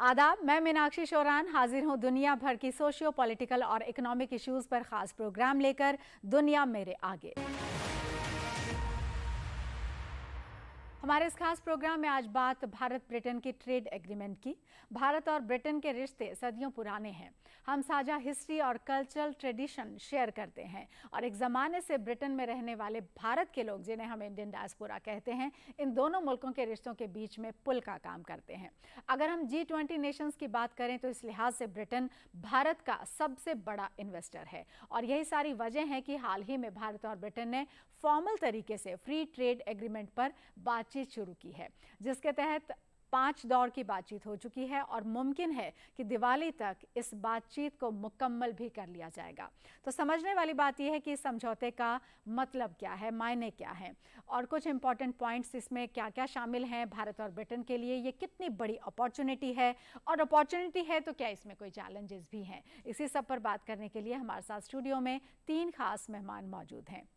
आदाब, मैं मीनाक्षी शोरान हाजिर हूं दुनिया भर की सोशियो पॉलिटिकल और इकोनॉमिक इश्यूज पर खास प्रोग्राम लेकर। दुनिया मेरे आगे। हमारे इस खास प्रोग्राम में आज बात भारत ब्रिटेन की ट्रेड एग्रीमेंट की। भारत और ब्रिटेन के रिश्ते सदियों पुराने हैं। हम साझा हिस्ट्री और कल्चरल ट्रेडिशन शेयर करते हैं और एक ज़माने से ब्रिटेन में रहने वाले भारत के लोग, जिन्हें हम इंडियन डायस्पोरा कहते हैं, इन दोनों मुल्कों के रिश्तों के बीच में पुल का काम करते हैं। अगर हम G20 नेशंस की बात करें तो इस लिहाज से ब्रिटेन भारत का सबसे बड़ा इन्वेस्टर है और यही सारी वजह है कि हाल ही में भारत और ब्रिटेन ने फॉर्मल तरीके से फ्री ट्रेड एग्रीमेंट पर बातचीत शुरू की है, जिसके तहत 5 दौर की बातचीत हो चुकी है और मुमकिन है कि दिवाली तक इस बातचीत को मुकम्मल भी कर लिया जाएगा। तो समझने वाली बात यह है कि इस समझौते का मतलब क्या है, मायने क्या हैं और कुछ इंपॉर्टेंट पॉइंट्स इसमें क्या क्या शामिल हैं। भारत और ब्रिटेन के लिए ये कितनी बड़ी अपॉर्चुनिटी है और अपॉर्चुनिटी है तो क्या इसमें कोई चैलेंजेस भी हैं। इसी सब पर बात करने के लिए हमारे साथ स्टूडियो में 3 खास मेहमान मौजूद हैं।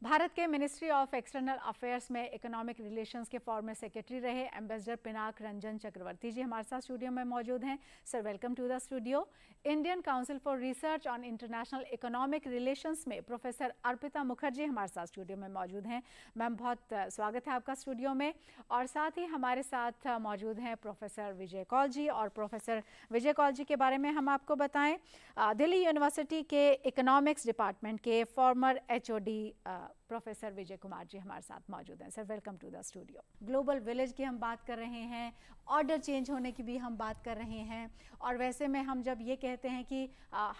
भारत के मिनिस्ट्री ऑफ एक्सटर्नल अफेयर्स में इकोनॉमिक रिलेशंस के फॉर्मर सेक्रेटरी रहे एम्बेसडर पिनाक रंजन चक्रवर्ती जी हमारे साथ स्टूडियो में मौजूद हैं। Sir, welcome to the studio. Indian council for research on international economic relations में प्रोफेसर अर्पिता मुखर्जी हमारे साथ स्टूडियो में मौजूद हैं। मैम, बहुत स्वागत है आपका स्टूडियो में। और साथ ही हमारे साथ मौजूद हैं प्रोफेसर विजय कौल जी। और प्रोफेसर विजय कौल जी के बारे में हम आपको बताएं, दिल्ली यूनिवर्सिटी के इकोनॉमिक्स डिपार्टमेंट के former HOD professor Vijay Kumar ji हमारे साथ मौजूद हैं। Sir, welcome to the studio. Global village की हम बात कर रहे हैं, ऑर्डर चेंज होने की भी हम बात कर रहे हैं और वैसे में हम जब ये कहते हैं कि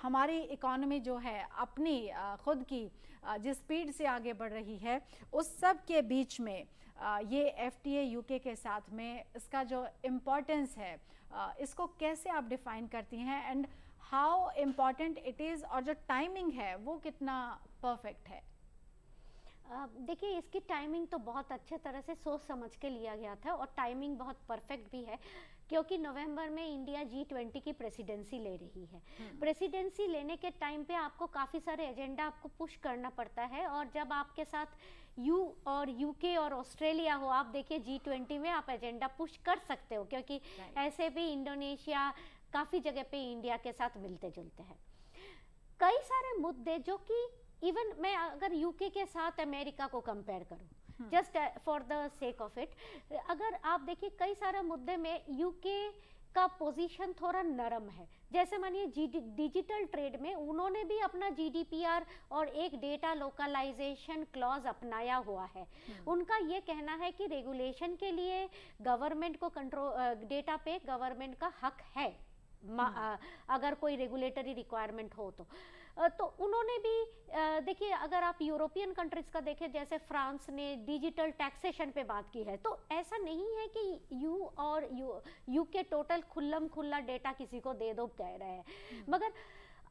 हमारी इकॉनमी जो है अपनी खुद की जिस स्पीड से आगे बढ़ रही है, उस सब के बीच में ये FTA UK के साथ में इसका जो इम्पोर्टेंस है, इसको कैसे आप डिफाइन करती हैं and how important it is, और जो टाइमिंग है वो कितना परफेक्ट है? देखिए, इसकी टाइमिंग तो बहुत अच्छे तरह से सोच समझ के लिया गया था और टाइमिंग बहुत परफेक्ट भी है, क्योंकि नवंबर में इंडिया G20 की प्रेसिडेंसी ले रही है। प्रेसिडेंसी लेने के टाइम पे आपको काफ़ी सारे एजेंडा आपको पुश करना पड़ता है और जब आपके साथ UK और ऑस्ट्रेलिया हो, आप देखिए G20 में आप एजेंडा पुश कर सकते हो, क्योंकि ऐसे भी इंडोनेशिया काफ़ी जगह पे इंडिया के साथ मिलते जुलते हैं। कई सारे मुद्दे जो कि इवन मैं अगर UK के साथ अमेरिका को कंपेयर करूं, just for the sake of it, अगर आप देखिए कई सारे मुद्दे में UK का पोजीशन थोड़ा नरम है। जैसे मानिए डिजिटल ट्रेड में उन्होंने भी अपना GDPR और एक डेटा लोकलाइजेशन क्लॉज अपनाया हुआ है। उनका ये कहना है कि रेगुलेशन के लिए गवर्नमेंट को कंट्रोल, डेटा पे गवर्नमेंट का हक है अगर कोई रेगुलेटरी रिक्वायरमेंट हो तो उन्होंने भी देखिए, अगर आप यूरोपियन कंट्रीज का देखें, जैसे फ्रांस ने डिजिटल टैक्सेशन पे बात की है, तो ऐसा नहीं है कि UK टोटल खुल्लम खुल्ला डेटा किसी को दे दो कह रहे हैं, मगर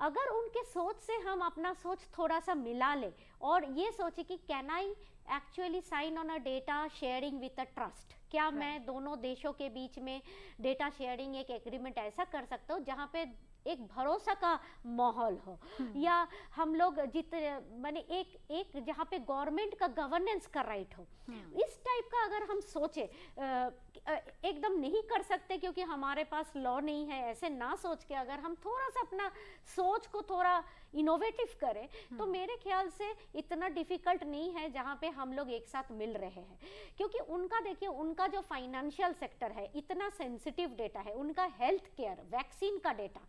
अगर उनके सोच से हम अपना सोच थोड़ा सा मिला ले और ये सोचे कि can I actually sign on a data sharing with a trust, क्या मैं दोनों देशों के बीच में डेटा शेयरिंग एक एग्रीमेंट ऐसा कर सकता हूँ जहाँ पे एक भरोसा का माहौल हो, या हम लोग माने एक जहाँ पे गवर्नमेंट का गवर्नेंस का राइट हो, इस टाइप का अगर हम सोचे, एकदम नहीं कर सकते क्योंकि हमारे पास लॉ नहीं है, ऐसे ना सोच के अगर हम थोड़ा सा अपना सोच को थोड़ा इनोवेटिव करें तो मेरे ख्याल से इतना डिफिकल्ट नहीं है जहाँ पे हम लोग एक साथ मिल रहे हैं। क्योंकि उनका देखिए, उनका जो फाइनेंशियल सेक्टर है इतना सेंसिटिव डेटा है, उनका हेल्थ केयर, वैक्सीन का डेटा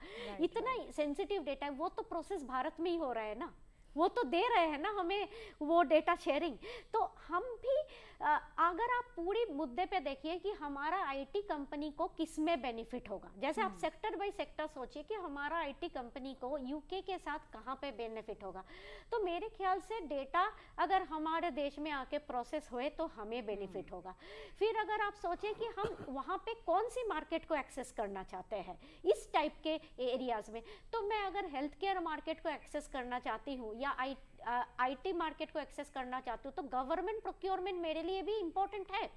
इतना सेंसिटिव डेटा है, वो तो प्रोसेस भारत में ही हो रहा है ना, वो तो दे रहे हैं ना हमें वो डेटा शेयरिंग। तो हम भी अगर आप पूरी मुद्दे पे देखिए कि हमारा IT कंपनी को किस में बेनिफिट होगा, जैसे आप सेक्टर बाय सेक्टर सोचिए कि हमारा IT कंपनी को UK के साथ कहाँ पे बेनिफिट होगा, तो मेरे ख्याल से डेटा अगर हमारे देश में आके प्रोसेस हुए तो हमें बेनिफिट होगा। फिर अगर आप सोचें कि हम वहाँ पे कौन सी मार्केट को एक्सेस करना चाहते हैं इस टाइप के एरियाज में, तो मैं अगर हेल्थ केयर मार्केट को एक्सेस करना चाहती हूँ या IT मार्केट को एक्सेस करना चाहती हूँ, तो गवर्नमेंट प्रोक्योरमेंट मेरे लिए भी इंपॉर्टेंट है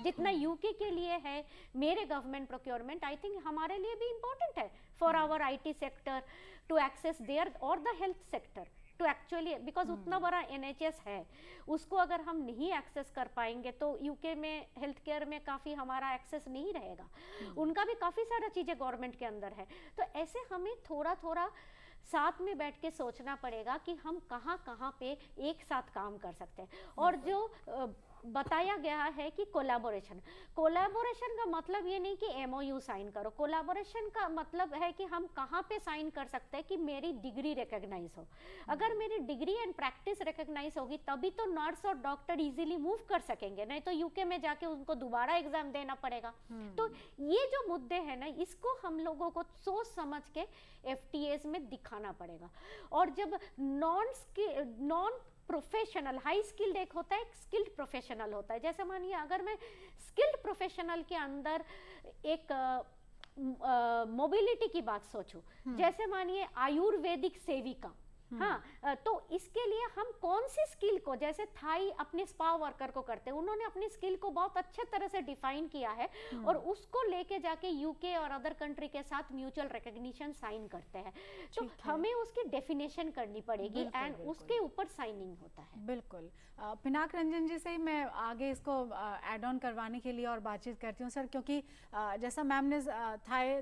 जितना UK के लिए है मेरे गवर्नमेंट प्रोक्योरमेंट। आई थिंक हमारे लिए भी इंपॉर्टेंट है for our IT sector to access there और the health sector too actually, because उतना बड़ा NHS है, उसको अगर हम नहीं एक्सेस कर पाएंगे तो यूके में हेल्थ केयर में काफ़ी हमारा एक्सेस नहीं रहेगा। उनका भी काफ़ी सारा चीज़ें गवर्नमेंट के अंदर है। तो ऐसे हमें थोड़ा थोड़ा साथ में बैठ के सोचना पड़ेगा कि हम कहाँ कहाँ पे एक साथ काम कर सकते हैं। और जो बताया गया है कि कोलैबोरेशन का मतलब ये नहीं कि MOU साइन करो। कोलैबोरेशन का मतलब है कि हम कहाँ पे साइन कर सकते हैं कि मेरी डिग्री रिकॉग्नाइज हो। अगर मेरी डिग्री एंड प्रैक्टिस रिकॉग्नाइज होगी तभी तो नर्स और डॉक्टर इजीली मूव कर सकेंगे, नहीं तो यूके में जाके उनको दोबारा एग्जाम देना पड़ेगा। तो ये जो मुद्दे हैं ना, इसको हम लोगों को सोच समझ के FTAs में दिखाना पड़ेगा। और जब नॉन प्रोफेशनल, हाई स्किल्ड एक होता है, एक स्किल्ड प्रोफेशनल होता है। जैसे मानिए अगर मैं स्किल्ड प्रोफेशनल के अंदर एक मोबिलिटी की बात सोचूं, जैसे मानिए आयुर्वेदिक सेविका, हाँ, तो इसके लिए हम कौन सी स्किल को, जैसे थाई अपने स्पा वर्कर को करते हैं, उन्होंने अपनी स्किल को बहुत अच्छे तरह से डिफाइन किया है और उसको लेके जाके यूके और अदर कंट्री के साथ म्यूचुअल रिकॉग्निशन साइन करते हैं। तो हमें उसकी डेफिनेशन करनी पड़ेगी एंड उसके ऊपर साइनिंग होता है। बिल्कुल। पिनाक रंजन जी से ही मैं आगे इसको ऐड ऑन करवाने के लिए और बातचीत करती हूँ सर, क्योंकि जैसा मैम ने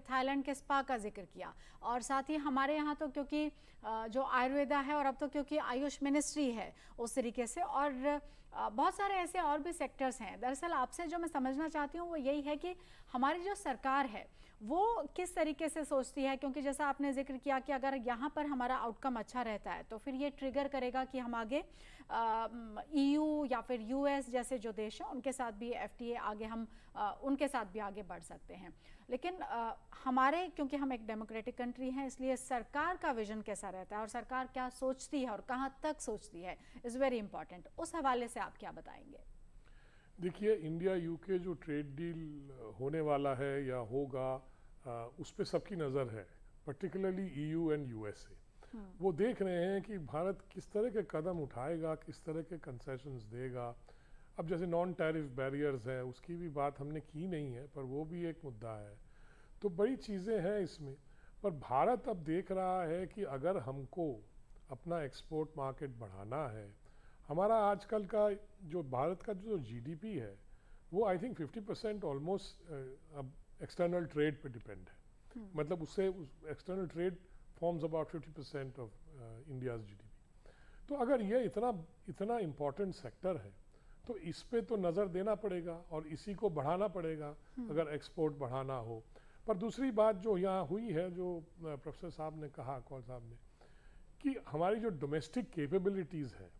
थाईलैंड के स्पा का जिक्र किया और साथ ही हमारे यहाँ तो क्योंकि जो आयुर्वेदा है और अब तो क्योंकि आयुष मिनिस्ट्री है उस तरीके से, और बहुत सारे ऐसे और भी सेक्टर्स हैं। दरअसल आपसे जो मैं समझना चाहती हूँ वो यही है कि हमारी जो सरकार है वो किस तरीके से सोचती है, क्योंकि जैसा आपने जिक्र किया कि अगर यहाँ पर हमारा आउटकम अच्छा रहता है तो फिर ये ट्रिगर करेगा कि हम आगे EU या फिर US जैसे जो देश हैं उनके साथ भी FTA आगे हम उनके साथ भी आगे बढ़ सकते हैं। लेकिन हमारे, क्योंकि हम एक डेमोक्रेटिक कंट्री हैं, इसलिए सरकार का विजन कैसा रहता है और सरकार क्या सोचती है और कहाँ तक सोचती है इज़ वेरी इंपॉर्टेंट। उस हवाले से आप क्या बताएंगे? देखिए, इंडिया UK जो ट्रेड डील होने वाला है या होगा, उस पर सबकी नज़र है, पर्टिकुलरली EU एंड USA। वो देख रहे हैं कि भारत किस तरह के कदम उठाएगा, किस तरह के कंसेशंस देगा। अब जैसे नॉन टैरिफ बैरियर्स हैं, उसकी भी बात हमने की नहीं है, पर वो भी एक मुद्दा है। तो बड़ी चीज़ें हैं इसमें। पर भारत अब देख रहा है कि अगर हमको अपना एक्सपोर्ट मार्केट बढ़ाना है, हमारा आजकल का जो भारत का जो GDP है वो आई थिंक 50% ऑलमोस्ट अब एक्सटर्नल ट्रेड पे डिपेंड है। मतलब उससे external trade forms about 50% of India's GDP। तो अगर ये इतना इम्पॉर्टेंट सेक्टर है तो इस पे तो नज़र देना पड़ेगा और इसी को बढ़ाना पड़ेगा अगर एक्सपोर्ट बढ़ाना हो। पर दूसरी बात जो यहाँ हुई है, जो प्रोफेसर साहब ने कहा, कौल साहब ने, कि हमारी जो डोमेस्टिक कैपेबिलिटीज़ हैं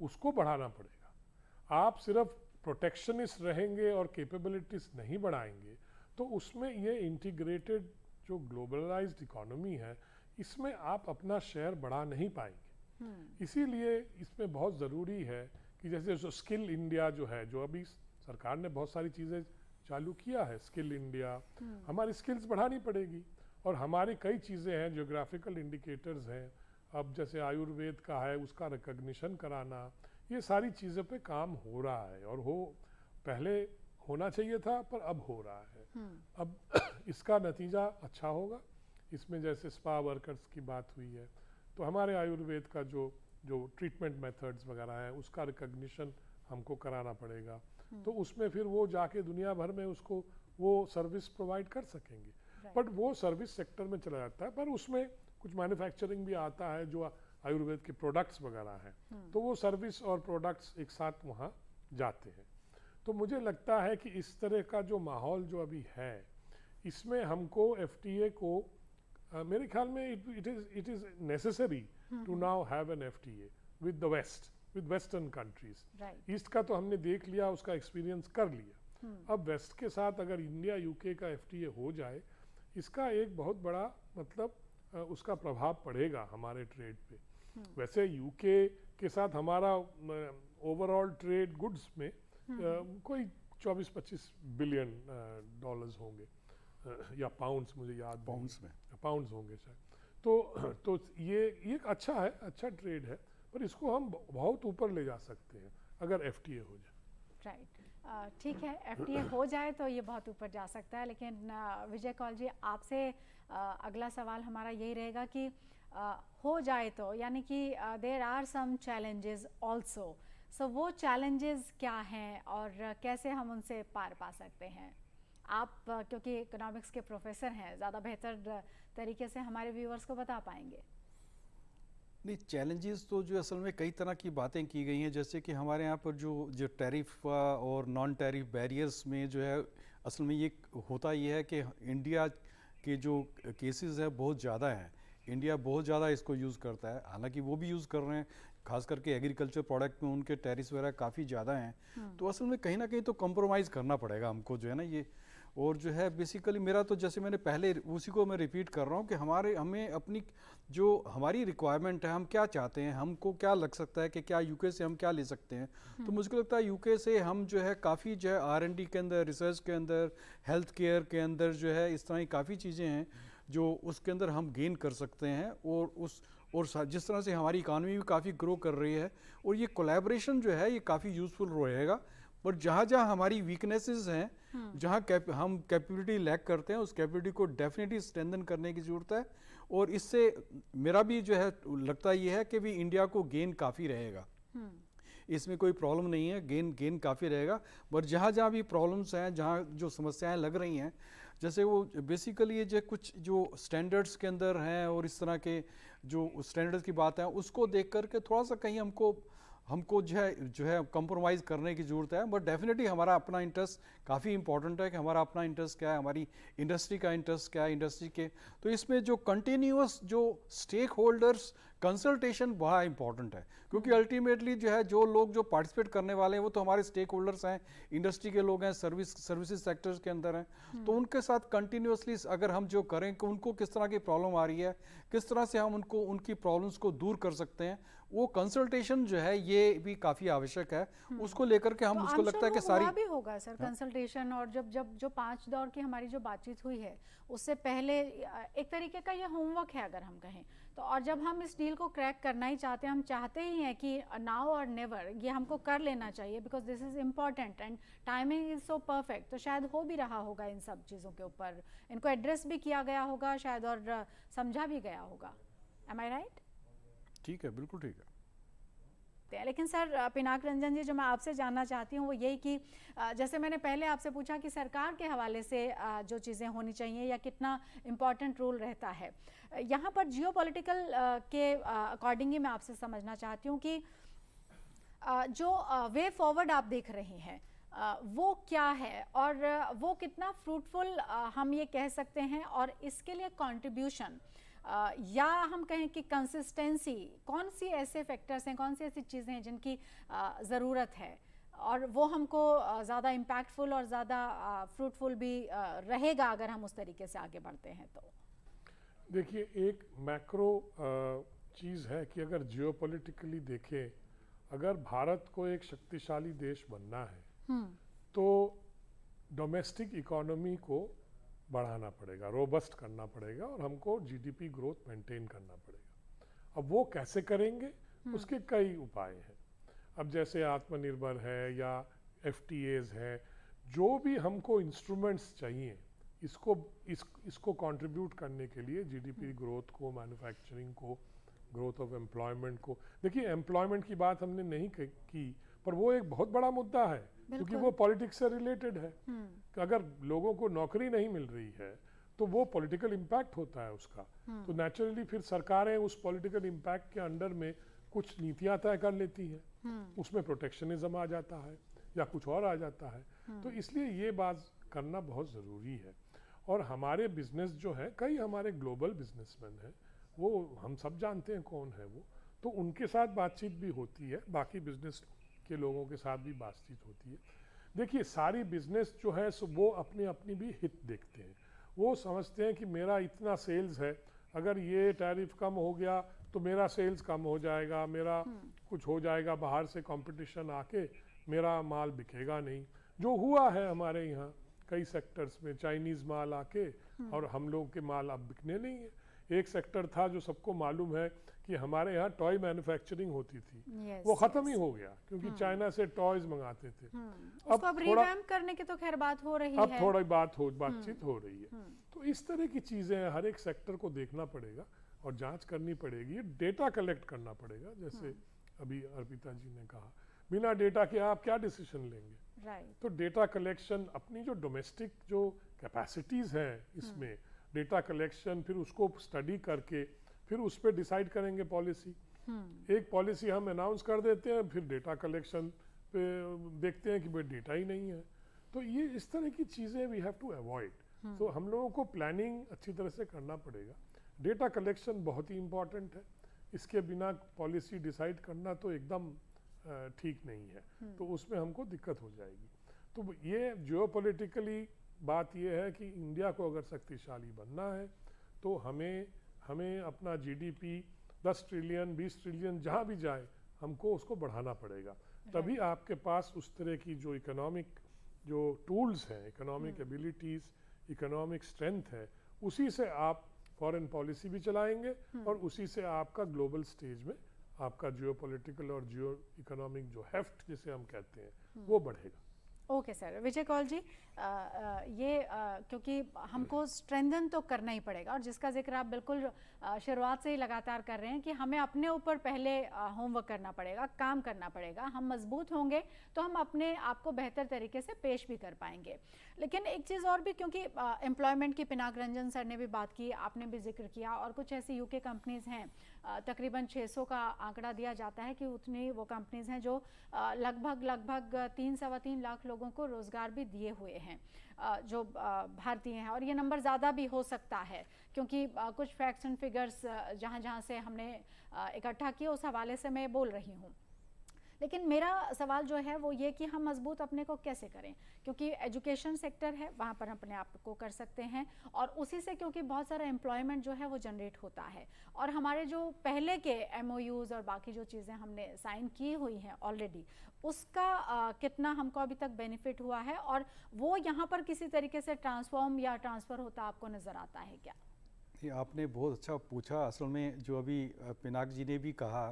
उसको बढ़ाना पड़ेगा। आप सिर्फ प्रोटेक्शनिस्ट रहेंगे और कैपेबिलिटीज़ नहीं बढ़ाएंगे तो उसमें ये इंटीग्रेटेड जो ग्लोबलाइज्ड इकोनॉमी है इसमें आप अपना शेयर बढ़ा नहीं पाएंगे। इसीलिए इसमें बहुत ज़रूरी है कि जैसे जो स्किल इंडिया जो है, जो अभी सरकार ने बहुत सारी चीज़ें चालू किया है, स्किल इंडिया, हमारी स्किल्स बढ़ानी पड़ेगी। और हमारी कई चीज़ें हैं, जियोग्राफिकल इंडिकेटर्स हैं, अब जैसे आयुर्वेद का है उसका रिकॉग्निशन कराना, ये सारी चीज़ों पे काम हो रहा है और पहले होना चाहिए था पर अब हो रहा है। अब इसका नतीजा अच्छा होगा। इसमें जैसे स्पा वर्कर्स की बात हुई है तो हमारे आयुर्वेद का जो ट्रीटमेंट मेथड्स वगैरह हैं उसका रिकॉग्निशन हमको कराना पड़ेगा। तो उसमें फिर वो जाके दुनिया भर में उसको वो सर्विस प्रोवाइड कर सकेंगे। बट वो सर्विस सेक्टर में चला जाता है, पर उसमें कुछ मैन्युफैक्चरिंग भी आता है जो आयुर्वेद के प्रोडक्ट्स वगैरह हैं, तो वो सर्विस और प्रोडक्ट्स एक साथ वहाँ जाते हैं। तो मुझे लगता है कि इस तरह का जो माहौल जो अभी है इसमें हमको FTA को मेरे ख्याल में it is necessary to now have an FTA with the west, with western countries. East का तो हमने देख लिया, उसका एक्सपीरियंस कर लिया। अब वेस्ट के साथ अगर इंडिया UK का FTA हो जाए, इसका एक बहुत बड़ा मतलब उसका प्रभाव पड़ेगा हमारे ट्रेड पे। वैसे UK के साथ हमारा ओवरऑल ट्रेड गुड्स में कोई 24-25 बिलियन डॉलर्स होंगे या पाउंड्स, मुझे याद पाउंड्स होंगे शायद। तो ये एक अच्छा है, अच्छा ट्रेड है, पर इसको हम बहुत ऊपर ले जा सकते हैं अगर FTA हो जाए। राइट, ठीक है, FTA हो जाए तो ये बहुत ऊपर जा सकता है। लेकिन विजय कौल जी, आपसे अगला सवाल हमारा यही रहेगा कि हो जाए तो, यानी कि there are some challenges also, so वो चैलेंजेस क्या हैं और कैसे हम उनसे पार पा सकते हैं? आप क्योंकि इकोनॉमिक्स के प्रोफेसर हैं, ज़्यादा बेहतर तरीके से हमारे व्यूअर्स को बता पाएंगे। नहीं, चैलेंजेस तो जो असल में कई तरह की बातें की गई हैं, जैसे कि हमारे यहाँ पर जो टैरिफ और नॉन टैरिफ बैरियर्स में जो है, असल में ये होता ये है कि इंडिया के जो केसेस है बहुत ज़्यादा हैं। इंडिया बहुत ज़्यादा इसको यूज़ करता है, हालांकि वो भी यूज़ कर रहे हैं, खास करके एग्रीकल्चर प्रोडक्ट में उनके टैरिफ वगैरह काफ़ी ज़्यादा हैं। तो असल में कहीं ना कहीं तो कॉम्प्रोमाइज़ करना पड़ेगा हमको जो है ना ये। और जो है बेसिकली मेरा तो जैसे मैंने पहले उसी को मैं रिपीट कर रहा हूँ कि हमें अपनी जो हमारी रिक्वायरमेंट है, हम क्या चाहते हैं, हमको क्या लग सकता है कि क्या यूके से हम क्या ले सकते हैं। तो मुझको लगता है यूके से हम जो है काफ़ी जो है R&D के अंदर, रिसर्च के अंदर, हेल्थ केयर के अंदर जो है इस तरह की काफ़ी चीज़ें हैं जो उसके अंदर हम गेन कर सकते हैं। और जिस तरह से हमारी इकानमी भी काफ़ी ग्रो कर रही है और ये कोलैबोरेशन जो है ये काफ़ी यूज़फुल रहेगा। पर जहाँ जहाँ हमारी वीकनेसेस हैं, जहाँ हम कैपेबिलिटी लैक करते हैं, उस कैपेबिलिटी को डेफिनेटली स्ट्रेंथन करने की ज़रूरत है। और इससे मेरा भी जो है लगता ये है कि भी इंडिया को गेन काफ़ी रहेगा, इसमें कोई प्रॉब्लम नहीं है, गेन काफ़ी रहेगा। पर जहाँ जहाँ भी प्रॉब्लम्स हैं, जहाँ जो समस्याएं लग रही हैं, जैसे वो बेसिकली ये जो कुछ जो स्टैंडर्ड्स के अंदर हैं और इस तरह के जो स्टैंडर्ड्स की बात है, उसको देख करके थोड़ा सा कहीं हमको जो है कॉम्प्रोमाइज़ करने की ज़रूरत है। बट डेफिनेटली हमारा अपना इंटरेस्ट काफ़ी इंपॉर्टेंट है कि हमारा अपना इंटरेस्ट क्या है, हमारी इंडस्ट्री का इंटरेस्ट क्या है, इंडस्ट्री के। तो इसमें जो कंटिन्यूअस जो स्टेक होल्डर्स कंसल्टेशन बड़ा इंपॉर्टेंट है, क्योंकि अल्टीमेटली जो है जो लोग जो पार्टिसिपेट करने वाले हैं वो तो हमारे स्टेक होल्डर्स हैं, इंडस्ट्री के लोग हैं, सर्विसेज सेक्टर्स के अंदर हैं। तो उनके साथ कंटिन्यूअसली अगर हम जो करें कि उनको किस तरह की प्रॉब्लम आ रही है, किस तरह से हम उनकी प्रॉब्लम्स को दूर कर सकते हैं, वो कंसल्टेशन जो है ये भी काफ़ी आवश्यक है। उसको लेकर के हम तो मुझको लगता है कि सारी भी होगा सर कंसल्टेशन। और जब जो 5 दौर की हमारी जो बातचीत हुई है उससे पहले एक तरीके का ये होमवर्क है अगर हम कहें तो। और जब हम इस डील को क्रैक करना ही चाहते हैं, हम चाहते ही हैं कि नाउ और नेवर ये हमको कर लेना चाहिए, because this is important and timing is so perfect. तो शायद हो भी रहा होगा इन सब चीज़ों के ऊपर, इनको एड्रेस भी किया गया होगा शायद और समझा भी गया होगा। एम आई राइट? ठीक है, बिल्कुल ठीक है। लेकिन सर पिनाक रंजन जी, जो मैं आपसे जानना चाहती हूँ वो यही कि जैसे मैंने पहले आपसे पूछा कि सरकार के हवाले से जो चीज़ें होनी चाहिए या कितना इम्पॉर्टेंट रोल रहता है, यहाँ पर जियोपॉलिटिकल के अकॉर्डिंग ही मैं आपसे समझना चाहती हूँ कि जो वे फॉरवर्ड आप देख रहे हैं वो क्या है और वो कितना फ्रूटफुल हम ये कह सकते हैं, और इसके लिए कंट्रीब्यूशन या हम कहें कि कंसिस्टेंसी, कौन सी ऐसे फैक्टर्स हैं, कौन सी ऐसी चीज़ें हैं जिनकी ज़रूरत है और वो हमको ज़्यादा इम्पैक्टफुल और ज़्यादा फ्रूटफुल भी रहेगा अगर हम उस तरीके से आगे बढ़ते हैं? तो देखिए, एक मैक्रो चीज़ है कि अगर जियोपॉलिटिकली देखें, अगर भारत को एक शक्तिशाली देश बनना है तो डोमेस्टिक इकोनॉमी को बढ़ाना पड़ेगा, रोबस्ट करना पड़ेगा और हमको जीडीपी ग्रोथ मेंटेन करना पड़ेगा। अब वो कैसे करेंगे, उसके कई उपाय हैं। अब जैसे आत्मनिर्भर है या एफटीएज है, जो भी हमको इंस्ट्रूमेंट्स चाहिए इसको कंट्रीब्यूट करने के लिए जीडीपी ग्रोथ को, मैन्युफैक्चरिंग को, ग्रोथ ऑफ एम्प्लॉयमेंट को। देखिए, एम्प्लॉयमेंट की बात हमने नहीं की, पर वो एक बहुत बड़ा मुद्दा है क्योंकि वो पॉलिटिक्स से रिलेटेड है। कि अगर लोगों को नौकरी नहीं मिल रही है तो वो पॉलिटिकल इम्पैक्ट होता है उसका। तो नेचुरली फिर सरकारें उस पॉलिटिकल इम्पैक्ट के अंडर में कुछ नीतियां तय कर लेती हैं, उसमें प्रोटेक्शनिज्म आ जाता है या कुछ और आ जाता है। तो इसलिए ये बात करना बहुत ज़रूरी है। और हमारे बिजनेस जो है, कई हमारे ग्लोबल बिजनेसमैन हैं, वो हम सब जानते हैं कौन है वो, तो उनके साथ बातचीत भी होती है, बाकी बिजनेस के लोगों के साथ भी बातचीत होती है। देखिए, सारी बिजनेस जो है सो वो अपनी अपनी भी हित देखते हैं। वो समझते हैं कि मेरा इतना सेल्स है, अगर ये टैरिफ कम हो गया तो मेरा सेल्स कम हो जाएगा, मेरा कुछ हो जाएगा, बाहर से कंपटीशन आके मेरा माल बिकेगा नहीं। जो हुआ है हमारे यहाँ कई सेक्टर्स में, चाइनीज़ माल आके और हम लोग के माल अब बिकने नहीं है। एक सेक्टर था जो सबको मालूम है कि हमारे यहाँ टॉय मैन्युफैक्चरिंग होती थी, वो ख़त्म ही हो गया क्योंकि चाइना से टॉयज मंगाते थे। अब रिवैम्प करने की तो खैर बात हो रही है, अब थोड़ी बातचीत हो रही है। तो इस तरह की चीज़ें हर एक सेक्टर को देखना पड़ेगा। और जांच करनी पड़ेगी, डेटा कलेक्ट करना पड़ेगा, जैसे अभी अर्पिता जी ने कहा, बिना डेटा के आप क्या डिसीजन लेंगे। तो डेटा कलेक्शन, अपनी जो डोमेस्टिक जो कैपेसिटीज़ हैं इसमें डेटा कलेक्शन, फिर उसको स्टडी करके फिर उस पर डिसाइड करेंगे पॉलिसी। एक पॉलिसी हम अनाउंस कर देते हैं, फिर डेटा कलेक्शन पे देखते हैं कि भाई डेटा ही नहीं है। तो ये इस तरह की चीज़ें वी हैव टू अवॉइड। तो हम लोगों को प्लानिंग अच्छी तरह से करना पड़ेगा। डेटा कलेक्शन बहुत ही इम्पॉर्टेंट है, इसके बिना पॉलिसी डिसाइड करना तो एकदम ठीक नहीं है, तो उसमें हमको दिक्कत हो जाएगी। तो ये जियोपॉलिटिकली बात ये है कि इंडिया को अगर शक्तिशाली बनना है तो हमें अपना जीडीपी 10 ट्रिलियन 20 ट्रिलियन जहाँ भी जाए हमको उसको बढ़ाना पड़ेगा। तभी आपके पास उस तरह की जो इकोनॉमिक जो टूल्स हैं, इकोनॉमिक एबिलिटीज़, इकोनॉमिक स्ट्रेंथ है, उसी से आप फॉरेन पॉलिसी भी चलाएंगे और उसी से आपका ग्लोबल स्टेज में आपका जियोपॉलिटिकल और जियो इकोनॉमिक जो हेफ्ट जिसे हम कहते हैं वो बढ़ेगा। Okay sir. विजय कौल जी, क्योंकि हमको स्ट्रेंथन तो करना ही पड़ेगा, और जिसका जिक्र आप बिल्कुल शुरुआत से ही लगातार कर रहे हैं कि हमें अपने ऊपर पहले होमवर्क करना पड़ेगा, काम करना पड़ेगा। हम मजबूत होंगे तो हम अपने आप को बेहतर तरीके से पेश भी कर पाएंगे। लेकिन एक चीज़ और भी, क्योंकि एम्प्लॉयमेंट की पिनाक रंजन सर ने भी बात की, आपने भी जिक्र किया, और कुछ ऐसी यूके कंपनीज़ हैं, तकरीबन 600 का आंकड़ा दिया जाता है कि उतनी वो कंपनीज़ हैं जो लगभग 3-3.25 लाख लोगों को रोज़गार भी दिए हुए हैं जो भारतीय हैं। और ये नंबर ज़्यादा भी हो सकता है, क्योंकि कुछ फैक्ट्स एंड फिगर्स जहाँ से हमने इकट्ठा किए उस हवाले से मैं बोल रही हूँ। लेकिन मेरा सवाल जो है वो ये कि हम मजबूत अपने को कैसे करें, क्योंकि एजुकेशन सेक्टर है, वहाँ पर अपने आप को कर सकते हैं, और उसी से क्योंकि बहुत सारा एम्प्लॉयमेंट जो है वो जनरेट होता है। और हमारे जो पहले के MOUs और बाकी जो चीज़ें हमने साइन की हुई हैं ऑलरेडी, उसका कितना हमको अभी तक बेनिफिट हुआ है, और वो यहाँ पर किसी तरीके से ट्रांसफॉर्म या ट्रांसफ़र होता आपको नज़र आता है क्या? ये आपने बहुत अच्छा पूछा। असल में जो अभी पिनाक जी ने भी कहा,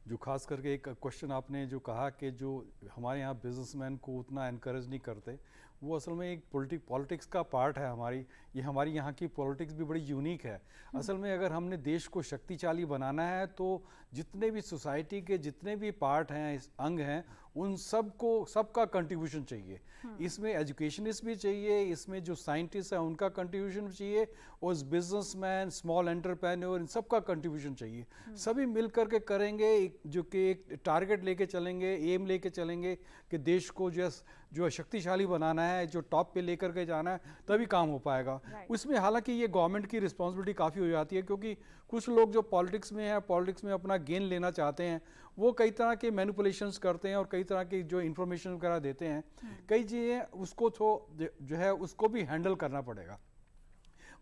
जो खास करके एक क्वेश्चन आपने जो कहा कि जो हमारे यहाँ बिजनेसमैन को उतना एनकरेज नहीं करते, वो असल में एक पॉलिटिक्स का पार्ट है हमारी। ये हमारी यहाँ की पॉलिटिक्स भी बड़ी यूनिक है। असल में अगर हमने देश को शक्तिशाली बनाना है तो जितने भी सोसाइटी के जितने भी पार्ट हैं, अंग हैं, उन सबका कंट्रीब्यूशन चाहिए। इसमें एजुकेशनिस्ट भी चाहिए, इसमें जो साइंटिस्ट हैं उनका कंट्रीब्यूशन चाहिए, और बिजनेसमैन, स्मॉल एंटरप्रेन्योर, इन सबका कंट्रीब्यूशन चाहिए। सभी मिल करके करेंगे, जो कि एक टारगेट लेके चलेंगे, एम लेके चलेंगे कि देश को जो शक्तिशाली बनाना है, जो टॉप पे लेकर के जाना है, तभी काम हो पाएगा। उसमें हालांकि ये गवर्नमेंट की रिस्पॉन्सिबिलिटी काफ़ी हो जाती है, क्योंकि कुछ लोग जो पॉलिटिक्स में है, पॉलिटिक्स में अपना गेन लेना चाहते हैं, वो कई तरह के मैनिपुलेशंस करते हैं और कई तरह की जो इन्फॉर्मेशन वगैरह देते हैं। कई चीज़ें उसको जो है उसको भी हैंडल करना पड़ेगा।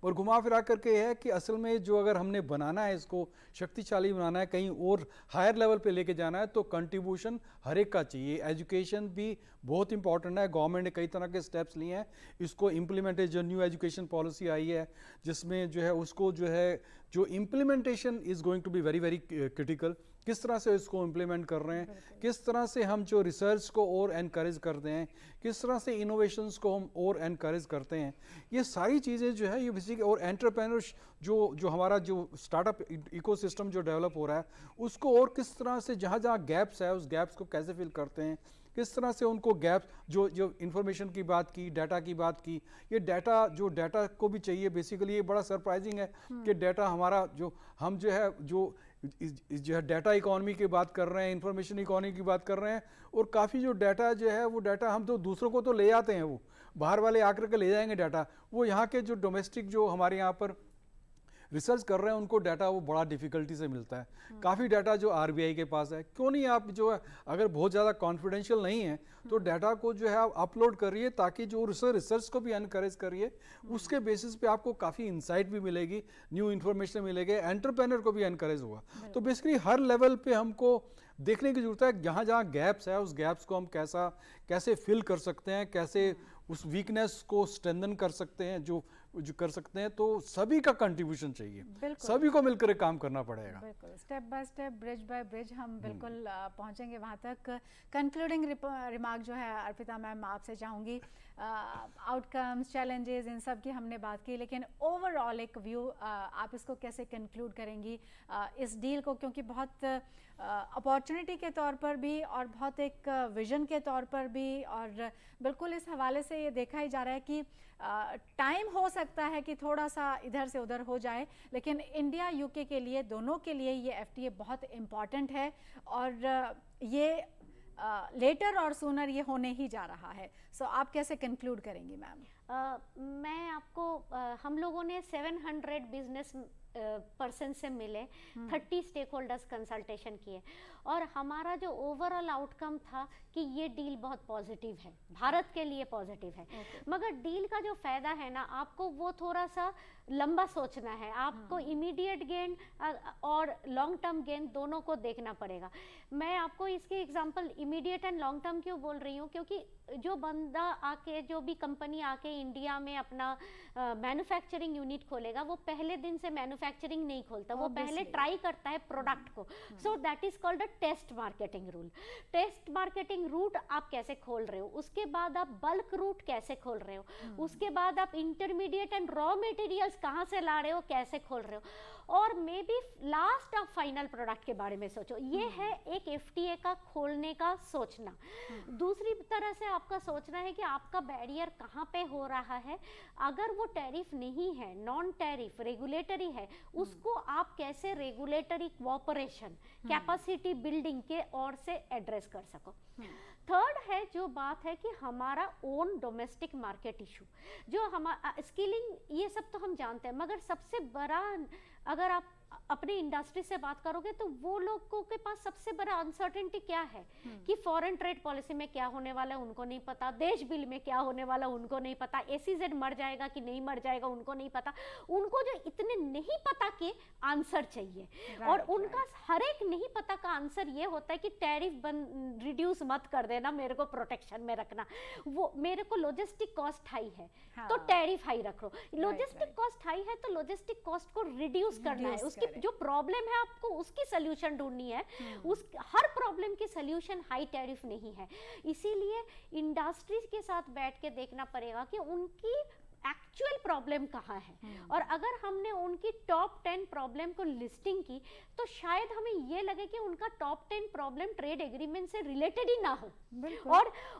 और घुमा फिरा करके है कि असल में जो अगर हमने बनाना है, इसको शक्तिशाली बनाना है, कहीं और हायर लेवल पे लेके जाना है, तो कंट्रीब्यूशन हर एक का चाहिए। एजुकेशन भी बहुत इंपॉर्टेंट है। गवर्नमेंट ने कई तरह के स्टेप्स लिए हैं इसको इम्प्लीमेंट, जो न्यू एजुकेशन पॉलिसी आई है जिसमें जो है उसको जो implementation is going to be very very critical. किस तरह से इसको इम्प्लीमेंट कर रहे हैं, किस तरह से हम जो रिसर्च को और एनकरेज करते हैं, किस तरह से इनोवेशंस को हम और एनकरेज करते हैं, ये सारी चीज़ें जो है ये बेसिक। और एंटरप्रेन्योर जो हमारा जो स्टार्टअप इकोसिस्टम जो डेवलप हो रहा है, उसको और किस तरह से जहाँ जहाँ गैप्स है उस गैप्स को कैसे फिल करते हैं, किस तरह से उनको गैप्स जो इन्फॉर्मेशन की बात की, डाटा की बात की, ये डाटा को भी चाहिए। बेसिकली ये बड़ा सरप्राइजिंग है कि डाटा हमारा हम जो है डाटा इकोनॉमी की बात कर रहे हैं, इंफॉर्मेशन इकोनॉमी की बात कर रहे हैं, और काफ़ी जो डाटा जो है वो डाटा हम तो दूसरों को तो ले जाते हैं, वो बाहर वाले आकर के ले जाएंगे डाटा, वो यहाँ के जो डोमेस्टिक जो हमारे यहाँ पर रिसर्च कर रहे हैं उनको डाटा वो बड़ा डिफ़िकल्टी से मिलता है। काफ़ी डाटा जो RBI के पास है, क्यों नहीं आप जो है अगर बहुत ज़्यादा कॉन्फिडेंशियल नहीं है तो डाटा को जो है आप अपलोड करिए, ताकि जो रिसर्च को भी एनकरेज करिए, उसके बेसिस पे आपको काफ़ी इंसाइट भी मिलेगी, न्यू इन्फॉर्मेशन मिलेगी, एंटरप्रेन्योर को भी एनकरेज होगा। तो बेसिकली हर लेवल पे हमको देखने की जरूरत है, जहाँ जहाँ गैप्स है उस गैप्स को हम कैसे फिल कर सकते हैं, कैसे उस वीकनेस को स्ट्रेंथन कर सकते हैं, जो कर सकते हैं, तो सभी का कंट्रीब्यूशन चाहिए, सभी को मिलकर काम करना पड़ेगा। बिल्कुल, step by step, bridge by bridge हम बिल्कुल पहुंचेंगे वहां तक। कंक्लूडिंग रिमार्क जो है अर्पिता मैम आपसे चाहूँगी, आउटकम्स, चैलेंजेस, इन सब की हमने बात की, लेकिन ओवरऑल एक व्यू आप इसको कैसे कंक्लूड करेंगी इस डील को, क्योंकि बहुत अपॉर्चुनिटी के तौर पर भी और बहुत एक विजन के तौर पर भी, और बिल्कुल इस हवाले से ये देखा ही जा रहा है कि टाइम हो सकता है कि थोड़ा सा इधर से उधर हो जाए, लेकिन इंडिया यूके के लिए, दोनों के लिए ये एफटीए बहुत इम्पॉर्टेंट है और ये लेटर और सूनर ये होने ही जा रहा है। सो आप कैसे कंक्लूड करेंगी मैम? मैं आपको हम लोगों ने 700 बिजनेस पर्सन से मिले, 30 स्टेक होल्डर्स कंसल्टेशन किए, और हमारा जो ओवरऑल आउटकम था कि ये डील बहुत पॉजिटिव है, भारत के लिए पॉजिटिव है। मगर डील का जो फ़ायदा है ना, आपको वो थोड़ा सा लंबा सोचना है, आपको इमीडिएट गेन और लॉन्ग टर्म गेन दोनों को देखना पड़ेगा। मैं आपको इसके example immediate and long term क्यों बोल रही हूँ, क्योंकि जो बंदा आके, जो भी कंपनी आके इंडिया में अपना मैन्युफैक्चरिंग यूनिट खोलेगा, वो पहले दिन से मैन्युफैक्चरिंग नहीं खोलता, वो पहले ट्राई करता है प्रोडक्ट को। So that is called a test marketing rule. Test marketing route आप कैसे खोल रहे हो, उसके बाद आप बल्क रूट कैसे खोल रहे हो, उसके बाद आप इंटरमीडिएट एंड रॉ मटेरियल्स कहाँ से ला रहे हो, कैसे खोल रहे हो, और मे बी लास्ट आप फाइनल प्रोडक्ट के बारे में सोचो। ये है एक एफटीए का खोलने का सोचना। दूसरी तरह से आपका सोचना है कि आपका बैरियर कहाँ पे हो रहा है, अगर वो टैरिफ नहीं है, नॉन टैरिफ रेगुलेटरी है, उसको आप कैसे रेगुलेटरी कोऑपरेशन, कैपेसिटी बिल्डिंग के ओर से एड्रेस कर सको। थर्ड है जो बात है कि हमारा ओन डोमेस्टिक मार्केट इशू, जो हमारा स्किलिंग, ये सब तो हम जानते हैं, मगर सबसे बड़ा, अगर आप अपने इंडस्ट्री से बात करोगे तो वो लोगों के पास सबसे बड़ा अनसर्टेनिटी क्या है कि फॉरेन ट्रेड पॉलिसी में क्या होने वाला है उनको नहीं पता, देश बिल में क्या होने वाला उनको नहीं पता, एसीजेड मर जाएगा कि नहीं मर जाएगा उनको नहीं पता। उनको जो इतने नहीं पता के आंसर चाहिए, और उनका हर एक नहीं पता का आंसर ये होता है कि टैरिफ रिड्यूस मत कर देना, मेरे को प्रोटेक्शन में रखना, वो मेरे को लॉजिस्टिक कॉस्ट हाई है तो टैरिफ हाई रखो, लॉजिस्टिक कॉस्ट हाई है तो लॉजिस्टिक कॉस्ट को रिड्यूस करना है, उसकी जो प्रॉब्लम है आपको उसकी सॉल्यूशन ढूंढनी है। उस हर प्रॉब्लम की सॉल्यूशन हाई टैरिफ नहीं है, इसीलिए इंडस्ट्रीज के साथ बैठ के देखना पड़ेगा कि उनकी एक्चुअल प्रॉब्लम कहाँ है, और अगर हमने उनकी टॉप 10 प्रॉब्लम को लिस्टिंग की तो शायद हमें ये लगे कि उनका टॉप 10 प्रॉब्लम ट्रेड एग्रीमेंट से रिलेटेड ही ना हो,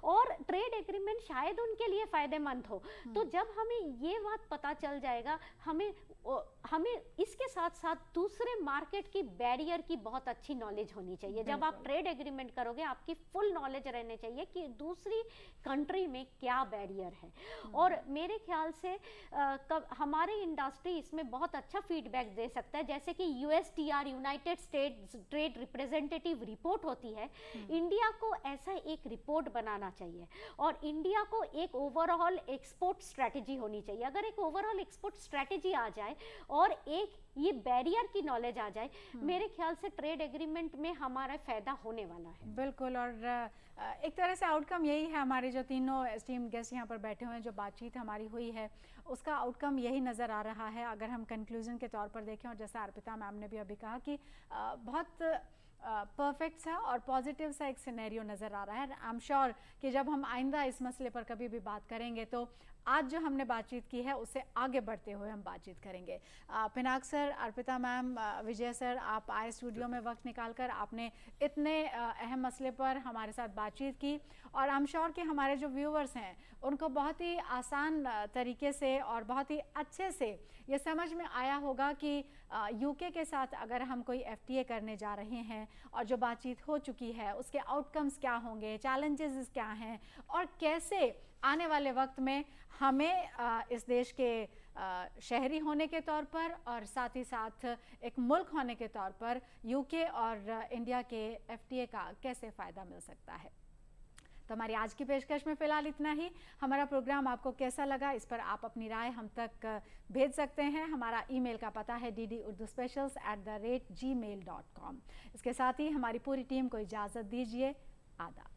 और ट्रेड एग्रीमेंट शायद उनके लिए फायदेमंद हो। तो जब हमें ये बात पता चल जाएगा, हमें इसके साथ साथ दूसरे मार्केट की बैरियर की बहुत अच्छी नॉलेज होनी चाहिए। जब आप ट्रेड एग्रीमेंट करोगे आपकी फुल नॉलेज रहने चाहिए कि दूसरी कंट्री में क्या बैरियर है, और मेरे ख्याल से हमारे इंडस्ट्री इसमें बहुत अच्छा फीडबैक दे सकता है। जैसे कि USTR, United States trade representative report होती है, इंडिया को ऐसा एक रिपोर्ट बनाना चाहिए, और इंडिया को एक ओवरऑल एक्सपोर्ट स्ट्रेटेजी होनी चाहिए। अगर एक ओवरऑल एक्सपोर्ट स्ट्रेटेजी आ जाए और एक ये बैरियर की नॉलेज आ जाए, मेरे ख्याल से ट्रेड एग्रीमेंट में हमारा फायदा होने वाला है। बिल्कुल, और एक तरह से आउटकम यही है। हमारे जो तीनों एस्टीम गेस्ट यहाँ पर बैठे हुए हैं, जो बातचीत हमारी हुई है उसका आउटकम यही नज़र आ रहा है। अगर हम कंक्लूजन के तौर पर देखें, और जैसा अर्पिता मैम ने भी अभी कहा कि बहुत परफेक्ट सा और पॉजिटिव सा एक सिनेरियो नज़र आ रहा है। आई एम श्योर कि जब हम आइंदा इस मसले पर कभी भी बात करेंगे तो आज जो हमने बातचीत की है उससे आगे बढ़ते हुए हम बातचीत करेंगे। पिनाक सर, अर्पिता मैम, विजय सर, आप आए स्टूडियो में वक्त निकालकर, आपने इतने अहम मसले पर हमारे साथ बातचीत की, और आई एम श्योर कि हमारे जो व्यूअर्स हैं उनको बहुत ही आसान तरीके से और बहुत ही अच्छे से ये समझ में आया होगा कि यूके के साथ अगर हम कोई एफटीए करने जा रहे हैं और जो बातचीत हो चुकी है उसके आउटकम्स क्या होंगे, चैलेंजेस क्या हैं, और कैसे आने वाले वक्त में हमें इस देश के शहरी होने के तौर पर और साथ ही साथ एक मुल्क होने के तौर पर यूके और इंडिया के एफटीए का कैसे फ़ायदा मिल सकता है। तो हमारी आज की पेशकश में फ़िलहाल इतना ही। हमारा प्रोग्राम आपको कैसा लगा इस पर आप अपनी राय हम तक भेज सकते हैं। हमारा ईमेल का पता है ddurduspecials@gmail.com। इसके साथ ही हमारी पूरी टीम को इजाज़त दीजिए। आदाब।